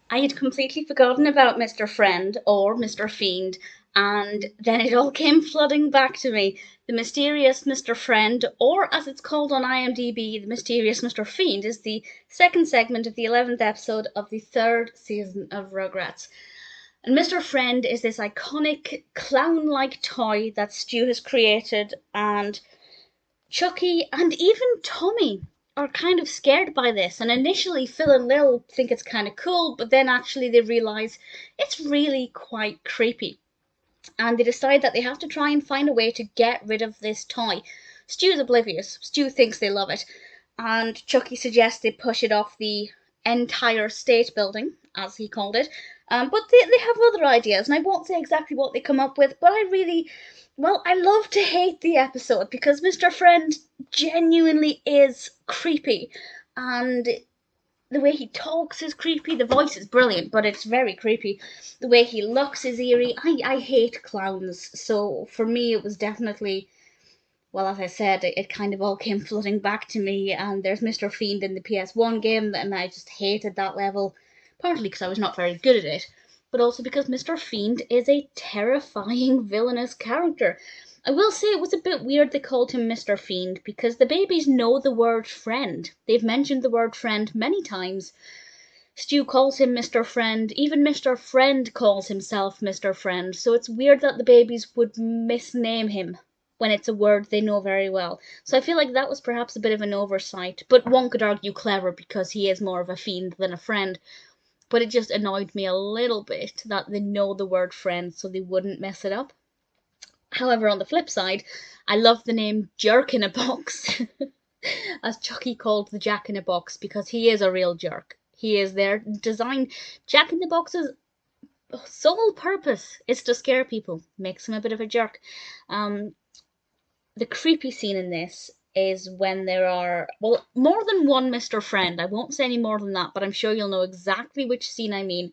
I had completely forgotten about Mr. Friend or Mr. Fiend, and then it all came flooding back to me. The mysterious Mr. Friend, or as it's called on IMDb, the mysterious Mr. Fiend, is the second segment of the 11th episode of the third season of Rugrats. And Mr. Friend is this iconic clown like toy that Stu has created, and Chuckie and even Tommy are kind of scared by this. And initially, Phil and Lil think it's kind of cool, but then actually they realize it's really quite creepy. And they decide that they have to try and find a way to get rid of this toy. Stu's oblivious. Stu thinks they love it. And Chuckie suggests they push it off the entire state building, as he called it. But they have other ideas, and I won't say exactly what they come up with, but I love to hate the episode because Mr. Friend genuinely is creepy. And the way he talks is creepy. The voice is brilliant, but it's very creepy. The way he looks is eerie. I hate clowns, so for me it was definitely, well, as I said, it kind of all came flooding back to me. And there's Mr. Fiend in the PS1 game, and I just hated that level, partly because I was not very good at it, but also because Mr. Fiend is a terrifying villainous character. I will say it was a bit weird they called him Mr. Fiend because the babies know the word friend. They've mentioned the word friend many times. Stu calls him Mr. Friend. Even Mr. Friend calls himself Mr. Friend. So it's weird that the babies would misname him when it's a word they know very well. So I feel like that was perhaps a bit of an oversight. But one could argue clever because he is more of a fiend than a friend. But it just annoyed me a little bit that they know the word friend so they wouldn't mess it up. However, on the flip side, I love the name Jerk in a Box, as Chuckie called the Jack in a Box, because he is a real jerk. He is their design. Jack in the Box's sole purpose is to scare people, makes him a bit of a jerk. Um, the creepy scene in this is when there are, well, more than one Mr. Friend. I won't say any more than that, but I'm sure you'll know exactly which scene I mean.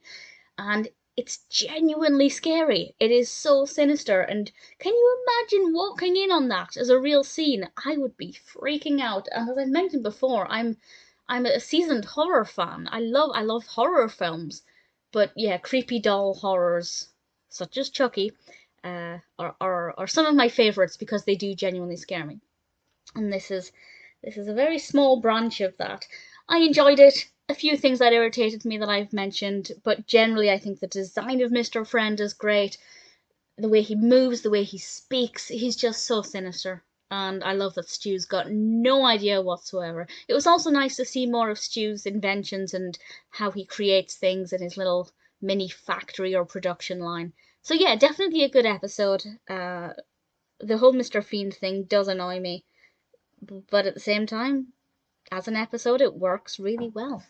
And it's genuinely scary. It is so sinister. And can you imagine walking in on that as a real scene? I would be freaking out. And as I mentioned before, I'm a seasoned horror fan. I love horror films. But yeah, creepy doll horrors such as Chuckie are some of my favorites because they do genuinely scare me. And this is a very small branch of that. I enjoyed it. A few things that irritated me that I've mentioned, but generally I think the design of Mr. Friend is great. The way he moves, the way he speaks, he's just so sinister. And I love that Stu's got no idea whatsoever. It was also nice to see more of Stu's inventions and how he creates things in his little mini factory or production line. So yeah, definitely a good episode. The whole Mr. Fiend thing does annoy me, but at the same time, as an episode, it works really well.